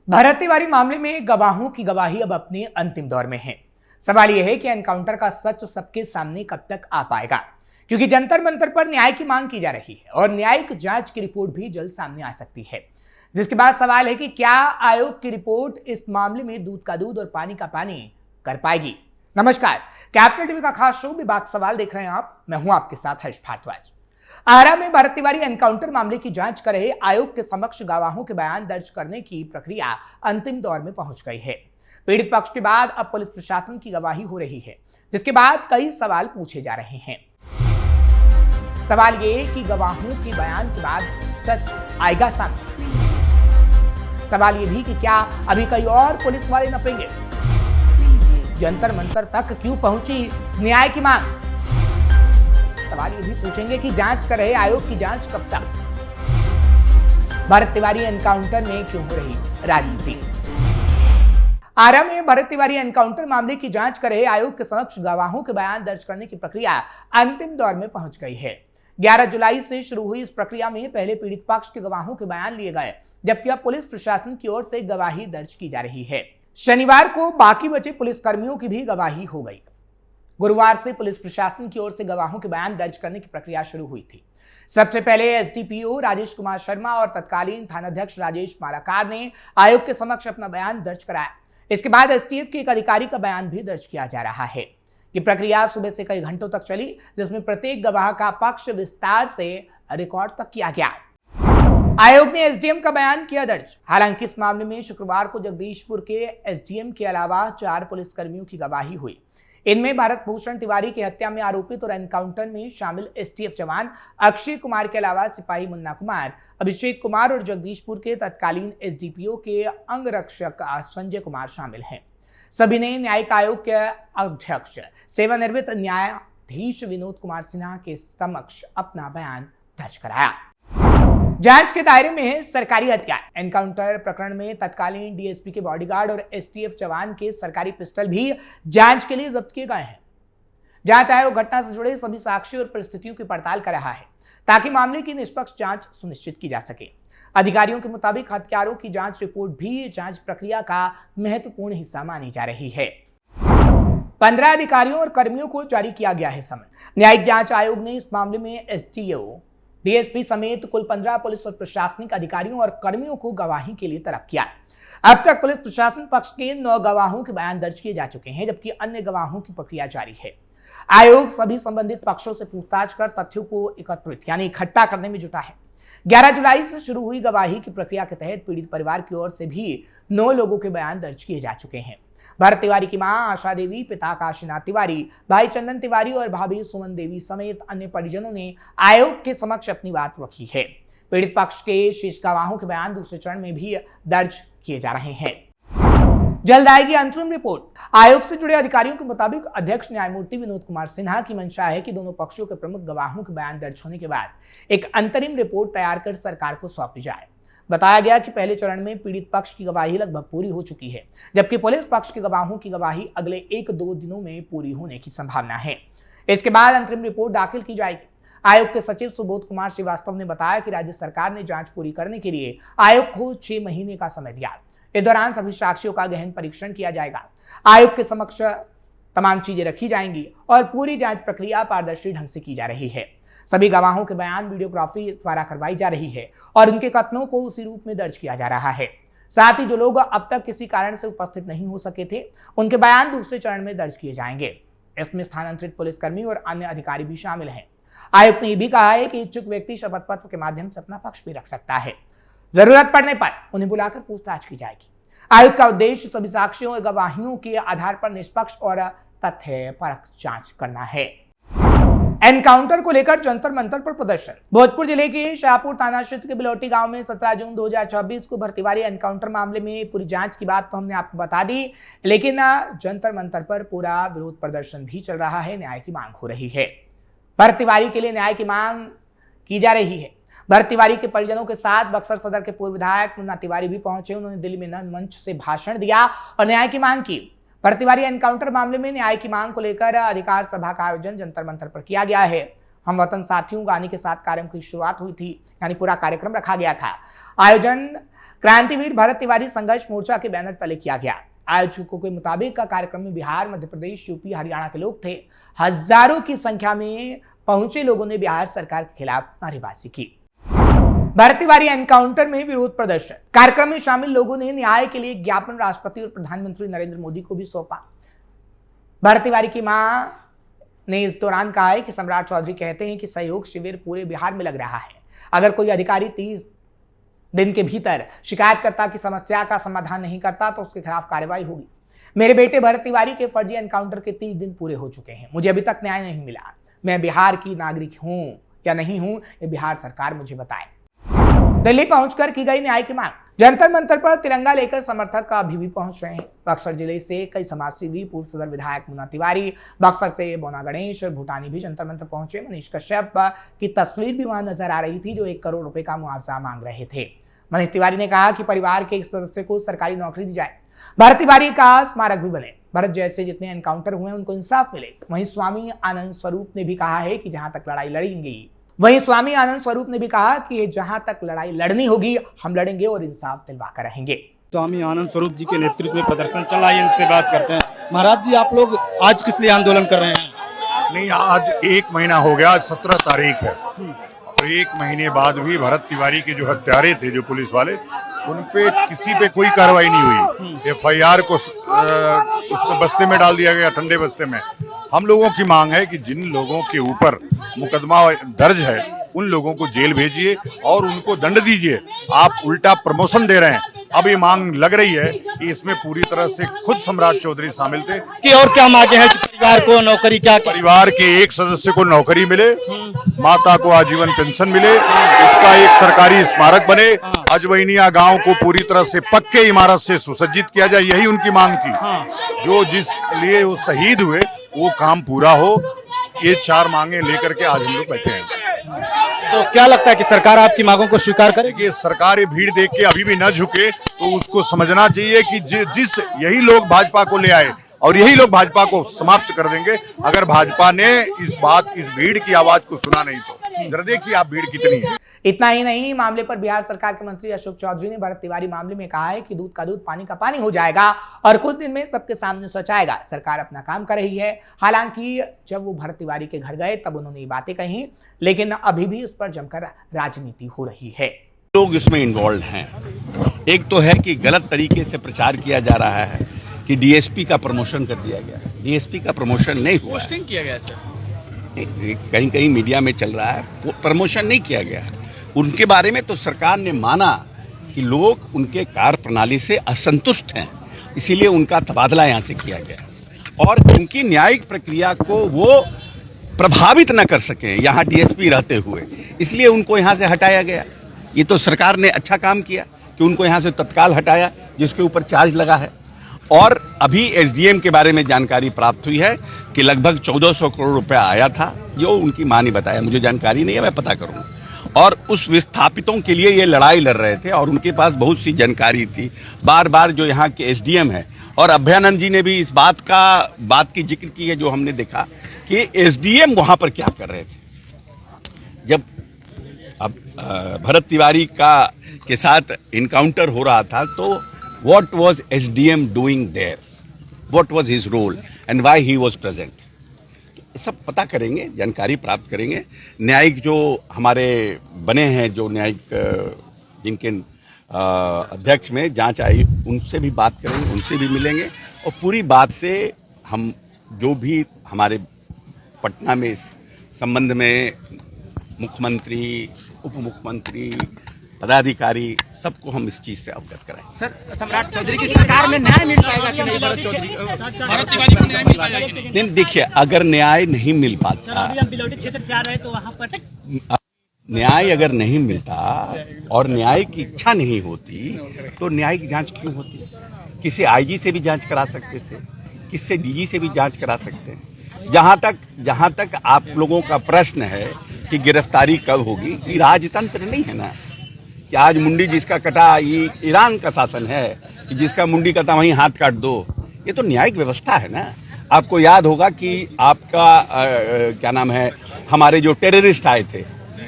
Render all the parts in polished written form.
भरत तिवारी मामले में गवाहों की गवाही अब अपने अंतिम दौर में है। सवाल यह है कि एनकाउंटर का सच सबके सामने कब तक आ पाएगा, क्योंकि जंतर मंतर पर न्याय की मांग की जा रही है और न्यायिक जांच की रिपोर्ट भी जल्द सामने आ सकती है। जिसके बाद सवाल है कि क्या आयोग की रिपोर्ट इस मामले में दूध का दूध और पानी का पानी कर पाएगी। नमस्कार, कैपिटल टीवी का खास शो विभाग सवाल देख रहे हैं आप। मैं हूं आपके साथ हर्ष भारद्वाज। आरा में भरत तिवारी एनकाउंटर मामले की जांच कर रहे आयोग के समक्ष गवाहों के बयान दर्ज करने की प्रक्रिया अंतिम दौर में पहुंच गई है। पीड़ित पक्ष के बाद अब पुलिस प्रशासन की गवाही हो रही है, जिसके बाद कई सवाल पूछे जा रहे हैं। सवाल ये कि गवाहों के बयान के बाद सच आएगा सामने। सवाल ये भी कि क्या अभी कई और पुलिस वाले नपेंगे। जंतर मंतर तक क्यों पहुंची न्याय की मांग। सवाल ये भी पूछेंगे कि जांच कर रहे आयोग की जांच कब तक। भरत तिवारी एनकाउंटर में क्यों हो रही राजनीति। आरा में भरत तिवारी एनकाउंटर मामले की जांच कर रहे आयोग के समक्ष गवाहों के बयान दर्ज करने की प्रक्रिया अंतिम दौर में पहुंच गई है। 11 जुलाई से शुरू हुई इस प्रक्रिया में पहले पीड़ित पक्ष के गवाहों के बयान लिए गए, जबकि अब पुलिस प्रशासन की ओर से गवाही दर्ज की जा रही है। शनिवार को बाकी बचे पुलिसकर्मियों की भी गवाही हो गई। गुरुवार से पुलिस प्रशासन की ओर से गवाहों के बयान दर्ज करने की प्रक्रिया शुरू हुई थी। सबसे पहले एसडीपीओ राजेश कुमार शर्मा और तत्कालीन थानाध्यक्ष राजेश मालाकार ने आयोग के समक्ष अपना बयान दर्ज कराया। इसके बाद एसटीएफ के एक अधिकारी का बयान भी दर्ज किया जा रहा है। ये प्रक्रिया सुबह से कई घंटों तक चली, जिसमें प्रत्येक गवाह का पक्ष विस्तार से रिकॉर्ड तक किया गया। आयोग ने एसडीएम का बयान किया दर्ज। हालांकि इस मामले में शुक्रवार को जगदीशपुर के एसडीएम के अलावा 4 पुलिसकर्मियों की गवाही हुई। इनमें भारत भूषण तिवारी की हत्या में आरोपित और एनकाउंटर में शामिल एसटीएफ जवान अक्षय कुमार के अलावा सिपाही मुन्ना कुमार, अभिषेक कुमार और जगदीशपुर के तत्कालीन एसडीपीओ के अंगरक्षक संजय कुमार शामिल हैं। सभी ने न्यायिक आयोग के अध्यक्ष सेवानिवृत्त न्यायाधीश विनोद कुमार सिन्हा के समक्ष अपना बयान दर्ज कराया। जांच के दायरे में है सरकारी हथियार। एनकाउंटर प्रकरण में तत्कालीन डीएसपी के बॉडीगार्ड और एसटीएफ जवान के सरकारी पिस्टल भी जांच के लिए जब्त किए गए हैं। जांच आयोग घटना से जुड़े सभी साक्ष्य और परिस्थितियों की पड़ताल कर रहा है, ताकि मामले की निष्पक्ष जांच सुनिश्चित की जा सके। अधिकारियों के मुताबिक हथियारों की जांच रिपोर्ट भी जांच प्रक्रिया का महत्वपूर्ण हिस्सा मानी जा रही है। 15 अधिकारियों और कर्मियों को जारी किया गया है समन। न्यायिक जांच आयोग ने इस मामले में एसडीओ, डीएसपी समेत कुल 15 पुलिस और प्रशासनिक अधिकारियों और कर्मियों को गवाही के लिए तलब किया। अब तक पुलिस प्रशासन पक्ष के 9 गवाहों के बयान दर्ज किए जा चुके हैं, जबकि अन्य गवाहों की प्रक्रिया जारी है। आयोग सभी संबंधित पक्षों से पूछताछ कर तथ्यों को एकत्रित यानी इकट्ठा करने में जुटा है। 11 जुलाई से शुरू हुई गवाही की प्रक्रिया के तहत पीड़ित परिवार की ओर से भी 9 लोगों के बयान दर्ज किए जा चुके हैं। भरत तिवारी की मां आशा देवी, पिता काशीनाथ तिवारी, भाई चंदन तिवारी और भाभी सुमन देवी समेत अन्य परिजनों ने आयोग के समक्ष अपनी बात रखी है। पीड़ित पक्ष के शेष गवाहों के बयान दूसरे चरण में भी दर्ज किए जा रहे हैं। जल्द आएगी अंतरिम रिपोर्ट। आयोग से जुड़े अधिकारियों के मुताबिक अध्यक्ष न्यायमूर्ति विनोद कुमार सिन्हा की मंशा है कि दोनों पक्षों के प्रमुख गवाहों के बयान दर्ज होने के बाद एक अंतरिम रिपोर्ट तैयार कर सरकार को सौंपी जाए। बताया गया कि पहले चरण में पीड़ित पक्ष की गवाही लगभग पूरी हो चुकी है, जबकि पुलिस पक्ष के गवाहों की गवाही अगले 1-2 दिनों में पूरी होने की संभावना है। इसके बाद अंतरिम रिपोर्ट दाखिल की जाएगी। आयोग के सचिव सुबोध कुमार श्रीवास्तव ने बताया कि राज्य सरकार ने जांच पूरी करने के लिए आयोग को 6 महीने का समय दिया। इस दौरान सभी साक्ष्यों का गहन परीक्षण किया जाएगा। आयोग के समक्ष तमाम चीजें रखी जाएंगी और पूरी जांच प्रक्रिया पारदर्शी ढंग से की जा रही है। सभी गवाहों के बयान वीडियोग्राफी द्वारा करवाई जा रही है और उनके कथनों को उसी रूप में दर्ज किया जा रहा है। साथ ही जो लोग अब तक किसी कारण से उपस्थित नहीं हो सके थे, उनके बयान दूसरे चरण में दर्ज किए जाएंगे। इसमें स्थानांतरित पुलिसकर्मी और अन्य अधिकारी भी शामिल हैं। आयोग ने यह भी कहा है कि इच्छुक व्यक्ति शपथ पत्र के माध्यम से अपना पक्ष भी रख सकता है। जरूरत पड़ने पर उन्हें बुलाकर पूछताछ की जाएगी। आयोग का उद्देश्य सभी साक्ष्यों और गवाहियों के आधार पर निष्पक्ष और तथ्यपरक जांच करना है। एनकाउंटर को लेकर जंतर मंतर पर प्रदर्शन। भोजपुर जिले के शाहपुर थाना क्षेत्र के बिलौटी गांव में 17 जून 2024 को भरत तिवारी एनकाउंटर मामले में पूरी जांच की बात तो हमने आपको बता दी, लेकिन जंतर मंतर पर पूरा विरोध प्रदर्शन भी चल रहा है। न्याय की मांग हो रही है। भरत तिवारी के लिए न्याय की मांग की जा रही है। भरत तिवारी के परिजनों के साथ बक्सर सदर के पूर्व विधायक मुन्ना तिवारी भी पहुंचे। उन्होंने दिल्ली में मंच से भाषण दिया और न्याय की मांग की। भरत तिवारी एनकाउंटर मामले में न्याय की मांग को लेकर अधिकार सभा का आयोजन जंतर मंतर पर किया गया है। हम वतन साथियों गाने के साथ कार्यक्रम की शुरुआत हुई थी, यानी पूरा कार्यक्रम रखा गया था। आयोजन क्रांतिवीर भरत तिवारी संघर्ष मोर्चा के बैनर तले किया गया। आयोजकों के मुताबिक कार्यक्रम में बिहार, मध्य प्रदेश, यूपी, हरियाणा के लोग थे। हजारों की संख्या में पहुंचे लोगों ने बिहार सरकार के खिलाफ नारेबाजी की। भरत तिवारी एनकाउंटर में विरोध प्रदर्शन। कार्यक्रम में शामिल लोगों ने न्याय के लिए ज्ञापन राष्ट्रपति और प्रधानमंत्री नरेंद्र मोदी को भी सौंपा। भरत तिवारी की मां ने इस दौरान कहा है कि सम्राट चौधरी कहते हैं कि सहयोग शिविर पूरे बिहार में लग रहा है। अगर कोई अधिकारी 30 दिन के भीतर शिकायतकर्ता की समस्या का समाधान नहीं करता तो उसके खिलाफ कार्रवाई होगी। मेरे बेटे भरत तिवारी के फर्जी एनकाउंटर के 30 दिन पूरे हो चुके हैं। मुझे अभी तक न्याय नहीं मिला। मैं बिहार की नागरिक हूं या नहीं हूं, ये बिहार सरकार मुझे बताए। दिल्ली पहुंचकर की गई न्याय की मांग। जंतर मंतर पर तिरंगा लेकर समर्थक अभी भी पहुंच रहे हैं। बक्सर जिले से कई समाजसेवी, पूर्व सदर विधायक मुन्ना तिवारी, बक्सर से बोना गणेश और भूटानी भी जंतर मंतर पहुंचे। मनीष कश्यप की तस्वीर भी वहां नजर आ रही थी, जो 1 करोड़ रुपए का मुआवजा मांग रहे थे। मनीष तिवारी ने कहा कि परिवार के एक सदस्य को सरकारी नौकरी दी जाए। भरत तिवारी का स्मारक भी बने। भरत जैसे जितने एनकाउंटर हुए उनको इंसाफ मिले। वहीं स्वामी आनंद स्वरूप ने भी कहा है कि जहां तक लड़ाई लड़नी होगी, हम लड़ेंगे और इंसाफ दिलवा कर रहेंगे। स्वामी आनंद स्वरूप जी के नेतृत्व में प्रदर्शन चल रहा है, इनसे बात करते हैं। महाराज जी, आप लोग आज किस लिए आंदोलन कर रहे हैं? नहीं, आज 1 महीना हो गया, 17 तारीख है और 1 महीने बाद भी भरत तिवारी के जो हत्यारे थे, जो पुलिस वाले, उन पे किसी पे कोई कार्रवाई नहीं हुई। FIR को उसमें बस्ते में डाल दिया गया, ठंडे बस्ते में। हम लोगों की मांग है कि जिन लोगों के ऊपर मुकदमा दर्ज है उन लोगों को जेल भेजिए और उनको दंड दीजिए। आप उल्टा प्रमोशन दे रहे हैं। अब ये मांग लग रही है कि इसमें पूरी तरह से खुद सम्राट चौधरी शामिल थे। कि और क्या मांगे हैं कि परिवार को नौकरी, क्या परिवार के एक सदस्य को नौकरी मिले, माता को आजीवन पेंशन मिले, इसका एक सरकारी स्मारक बने, अजवैनिया गांव को पूरी तरह से पक्के इमारत से सुसज्जित किया जाए, यही उनकी मांग थी। जो जिस लिए वो शहीद हुए वो काम पूरा हो, ये 4 मांगे लेकर के आज हम लोग बैठे हैं। तो क्या लगता है कि सरकार आपकी मांगों को स्वीकार करेगी? ये सरकार भीड़ देख के अभी भी न झुके, तो उसको समझना चाहिए कि जिस यही लोग भाजपा को ले आए और यही लोग भाजपा को समाप्त कर देंगे अगर भाजपा ने इस भीड़ की आवाज को सुना नहीं तो। जरा देखिए आप भीड़ कितनी है। इतना ही नहीं, मामले पर बिहार सरकार के मंत्री अशोक चौधरी ने भरत तिवारी मामले में कहा है कि दूध का दूध, पानी का पानी हो जाएगा और कुछ दिन में सबके सामने सच आएगा। सरकार अपना काम कर रही है। हालांकि जब वो भरत तिवारी के घर गए तब उन्होंने ये बातें कही, लेकिन अभी भी उस पर जमकर राजनीति हो रही है। लोग इसमें इन्वॉल्व हैं। एक तो है कि गलत तरीके से प्रचार किया जा रहा है कि डीएसपी का प्रमोशन कर दिया गया। डीएसपी का प्रमोशन नहीं हुआ, पोस्टिंग किया गया सर। कहीं कहीं मीडिया में चल रहा है, प्रमोशन नहीं किया गया। उनके बारे में तो सरकार ने माना कि लोग उनके कार्य प्रणाली से असंतुष्ट हैं, इसीलिए उनका तबादला यहाँ से किया गया और उनकी न्यायिक प्रक्रिया को वो प्रभावित न कर सकें यहाँ डीएसपी रहते हुए, इसलिए उनको यहाँ से हटाया गया। ये तो सरकार ने अच्छा काम किया कि उनको यहाँ से तत्काल हटाया, जिसके ऊपर चार्ज लगा है। और अभी एसडीएम के बारे में जानकारी प्राप्त हुई है कि लगभग 1400 करोड़ रुपया आया था, जो उनकी मां ने बताया। मुझे जानकारी नहीं है, मैं पता करूंगा। और उस विस्थापितों के लिए ये लड़ाई लड़ रहे थे और उनके पास बहुत सी जानकारी थी। बार बार जो यहाँ के एसडीएम है और अभयानंद जी ने भी इस बात की जिक्र की है, जो हमने देखा कि एसडीएम वहां पर क्या कर रहे थे। जब अब भरत तिवारी के साथ इनकाउंटर हो रहा था, तो what was SDM doing there? What was his role and why he was present? सब पता करेंगे, जानकारी प्राप्त करेंगे। न्यायिक जो हमारे बने हैं, जो न्यायिक जिनके अध्यक्ष में जांच आई, उनसे भी बात करेंगे, उनसे भी मिलेंगे और पूरी बात से हम जो भी हमारे पटना में इस संबंध में मुख्यमंत्री, उप मुख्यमंत्री, पदाधिकारी, सबको हम इस चीज से अवगत कराएं। सर, सम्राट चौधरी की सरकार में न्याय मिल पाएगा कि नहीं? भरत तिवारी को न्याय मिल पाएगा कि नहीं? नहीं, देखिए, अगर न्याय नहीं मिल पाता, अभी हम बिलौटी क्षेत्र से आ रहे हैं तो वहाँ पर न्याय अगर नहीं मिलता और न्याय की इच्छा नहीं होती तो न्याय की जांच क्यों होती? किसी आईजी से भी जांच करा सकते थे, किससे डीजी से भी जांच करा सकते हैं। जहां तक आप लोगों का प्रश्न है कि गिरफ्तारी कब होगी, ये राजतंत्र नहीं है ना कि आज मुंडी जिसका कटा, ये ईरान का शासन है कि जिसका मुंडी कटा वहीं हाथ काट दो। ये तो न्यायिक व्यवस्था है ना। आपको याद होगा कि आपका क्या नाम है, हमारे जो टेररिस्ट आए थे,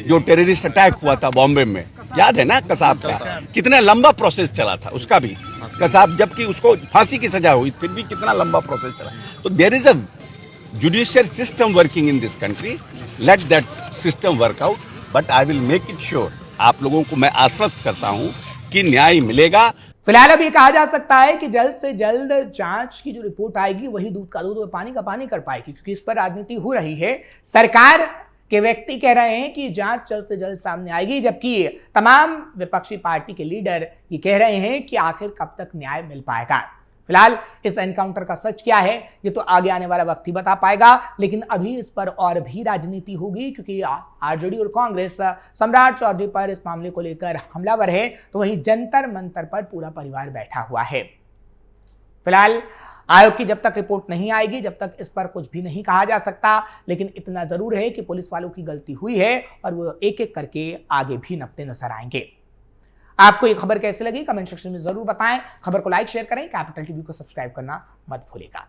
जो टेररिस्ट अटैक हुआ था बॉम्बे में, याद है ना कसाब का, कितना लंबा प्रोसेस चला था उसका भी, कसाब जबकि उसको फांसी की सजा हुई फिर भी कितना लंबा प्रोसेस चला। तो there is a judicial system working in this country, let that system work out, but I will make it sure, आप लोगों को मैं आश्वस्त करता हूं कि न्याय मिलेगा। फिलहाल अब ये कहा जा सकता है कि जल्द से जल्द जांच की जो रिपोर्ट आएगी वही दूध का दूध और पानी का पानी कर पाएगी, क्योंकि इस पर राजनीति हो रही है। सरकार के व्यक्ति कह रहे हैं कि जांच जल्द से जल्द सामने आएगी, जबकि तमाम विपक्षी पार्टी के लीडर ये कह रहे हैं कि आखिर कब तक न्याय मिल पाएगा। फिलहाल इस एनकाउंटर का सच क्या है ये तो आगे आने वाला वक्त ही बता पाएगा, लेकिन अभी इस पर और भी राजनीति होगी, क्योंकि आरजेडी और कांग्रेस सम्राट चौधरी पर इस मामले को लेकर हमलावर है, तो वहीं जंतर मंतर पर पूरा परिवार बैठा हुआ है। फिलहाल आयोग की जब तक रिपोर्ट नहीं आएगी जब तक इस पर कुछ भी नहीं कहा जा सकता, लेकिन इतना जरूर है कि पुलिस वालों की गलती हुई है और वो एक एक करके आगे भी नपते नजर आएंगे। आपको ये खबर कैसी लगी कमेंट सेक्शन में जरूर बताएं। खबर को लाइक शेयर करें, कैपिटल टीवी को सब्सक्राइब करना मत भूलिएगा।